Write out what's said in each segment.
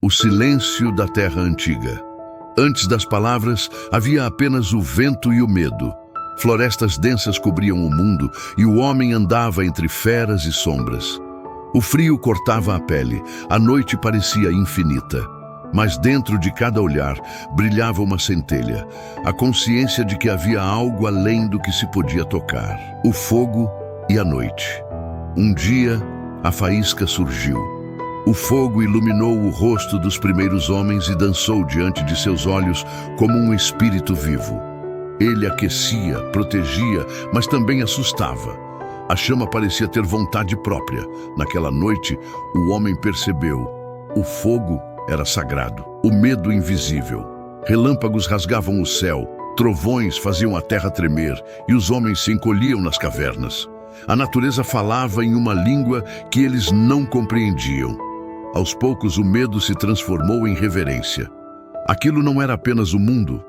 O silêncio da terra antiga. Antes das palavras, havia apenas o vento e o medo. Florestas densas cobriam o mundo e o homem andava entre feras e sombras. O frio cortava a pele, a noite parecia infinita. Mas dentro de cada olhar brilhava uma centelha, a consciência de que havia algo além do que se podia tocar. O fogo e a noite. Um dia, a faísca surgiu. O fogo iluminou o rosto dos primeiros homens e dançou diante de seus olhos como um espírito vivo. Ele aquecia, protegia, mas também assustava. A chama parecia ter vontade própria. Naquela noite, o homem percebeu: o fogo era sagrado, o medo invisível. Relâmpagos rasgavam o céu, trovões faziam a terra tremer e os homens se encolhiam nas cavernas. A natureza falava em uma língua que eles não compreendiam. Aos poucos, o medo se transformou em reverência. Aquilo não era apenas o mundo,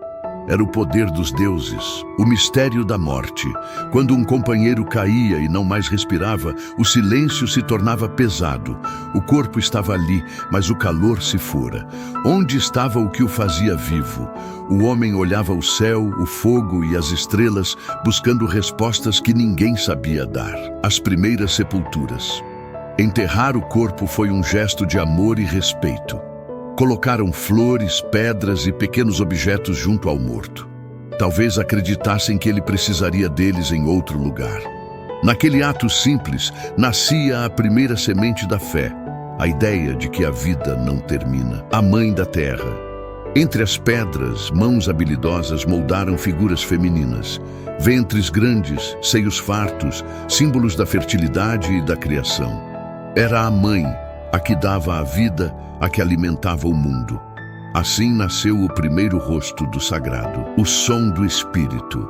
era o poder dos deuses, o mistério da morte. Quando um companheiro caía e não mais respirava, o silêncio se tornava pesado. O corpo estava ali, mas o calor se fora. Onde estava o que o fazia vivo? O homem olhava o céu, o fogo e as estrelas, buscando respostas que ninguém sabia dar. As primeiras sepulturas. Enterrar o corpo foi um gesto de amor e respeito. Colocaram flores, pedras e pequenos objetos junto ao morto. Talvez acreditassem que ele precisaria deles em outro lugar. Naquele ato simples, nascia a primeira semente da fé, a ideia de que a vida não termina. A mãe da terra. Entre as pedras, mãos habilidosas moldaram figuras femininas. Ventres grandes, seios fartos, símbolos da fertilidade e da criação. Era a mãe, a que dava a vida, a que alimentava o mundo. Assim nasceu o primeiro rosto do sagrado, o som do espírito.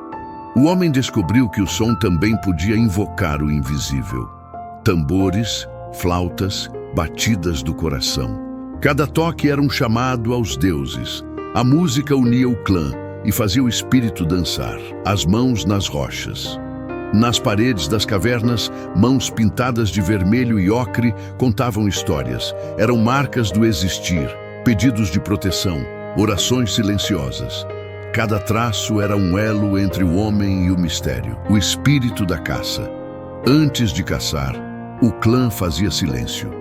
O homem descobriu que o som também podia invocar o invisível. Tambores, flautas, batidas do coração. Cada toque era um chamado aos deuses. A música unia o clã e fazia o espírito dançar. As mãos nas rochas. Nas paredes das cavernas, mãos pintadas de vermelho e ocre contavam histórias. Eram marcas do existir, pedidos de proteção, orações silenciosas. Cada traço era um elo entre o homem e o mistério, o espírito da caça. Antes de caçar, o clã fazia silêncio.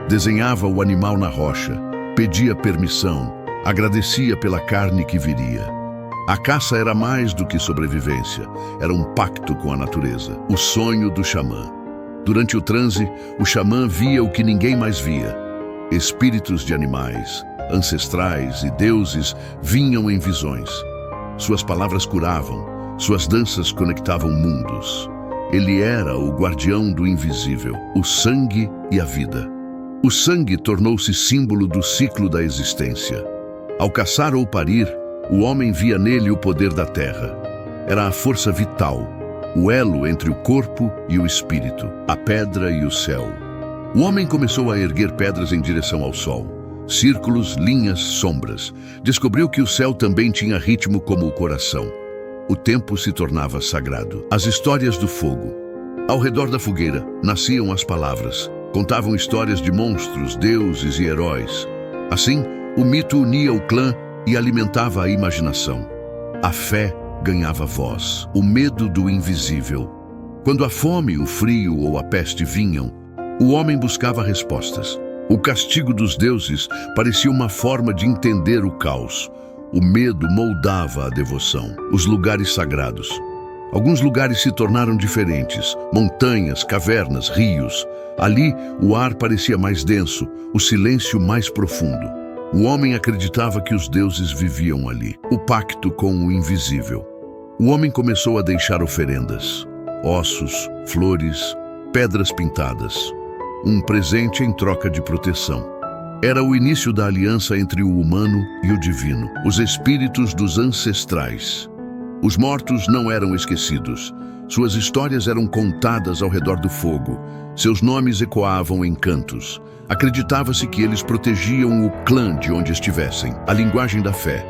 Desenhava o animal na rocha, pedia permissão, agradecia pela carne que viria. A caça era mais do que sobrevivência, era um pacto com a natureza, o sonho do xamã. Durante o transe, o xamã via o que ninguém mais via. Espíritos de animais, ancestrais e deuses vinham em visões. Suas palavras curavam, suas danças conectavam mundos. Ele era o guardião do invisível, o sangue e a vida. O sangue tornou-se símbolo do ciclo da existência. Ao caçar ou parir, o homem via nele o poder da terra. Era a força vital, o elo entre o corpo e o espírito, a pedra e o céu. O homem começou a erguer pedras em direção ao sol. Círculos, linhas, sombras. Descobriu que o céu também tinha ritmo como o coração. O tempo se tornava sagrado. As histórias do fogo. Ao redor da fogueira, nasciam as palavras. Contavam histórias de monstros, deuses e heróis. Assim, o mito unia o clã e alimentava a imaginação. A fé ganhava voz, o medo do invisível. Quando a fome, o frio ou a peste vinham, o homem buscava respostas. O castigo dos deuses parecia uma forma de entender o caos. O medo moldava a devoção, os lugares sagrados. Alguns lugares se tornaram diferentes, montanhas, cavernas, rios. Ali, o ar parecia mais denso, o silêncio mais profundo. O homem acreditava que os deuses viviam ali. O pacto com o invisível. O homem começou a deixar oferendas. Ossos, flores, pedras pintadas. Um presente em troca de proteção. Era o início da aliança entre o humano e o divino. Os espíritos dos ancestrais. Os mortos não eram esquecidos. Suas histórias eram contadas ao redor do fogo. Seus nomes ecoavam em cantos. Acreditava-se que eles protegiam o clã de onde estivessem. A linguagem da fé.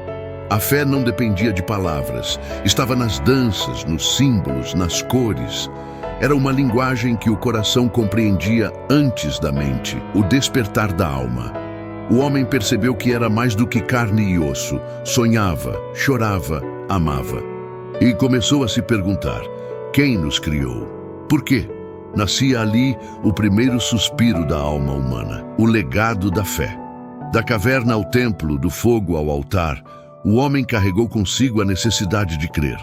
A fé não dependia de palavras. Estava nas danças, nos símbolos, nas cores. Era uma linguagem que o coração compreendia antes da mente. O despertar da alma. O homem percebeu que era mais do que carne e osso. Sonhava, chorava, amava. E começou a se perguntar: quem nos criou? Por quê? Nascia ali o primeiro suspiro da alma humana, o legado da fé. Da caverna ao templo, do fogo ao altar, o homem carregou consigo a necessidade de crer.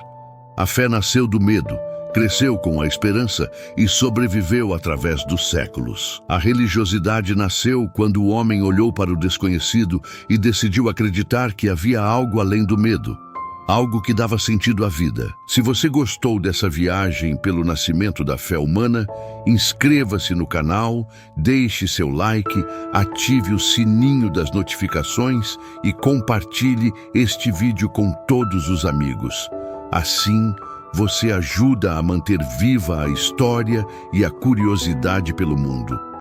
A fé nasceu do medo, cresceu com a esperança e sobreviveu através dos séculos. A religiosidade nasceu quando o homem olhou para o desconhecido e decidiu acreditar que havia algo além do medo, algo que dava sentido à vida. Se você gostou dessa viagem pelo nascimento da fé humana, inscreva-se no canal, deixe seu like, ative o sininho das notificações e compartilhe este vídeo com todos os amigos. Assim, você ajuda a manter viva a história e a curiosidade pelo mundo.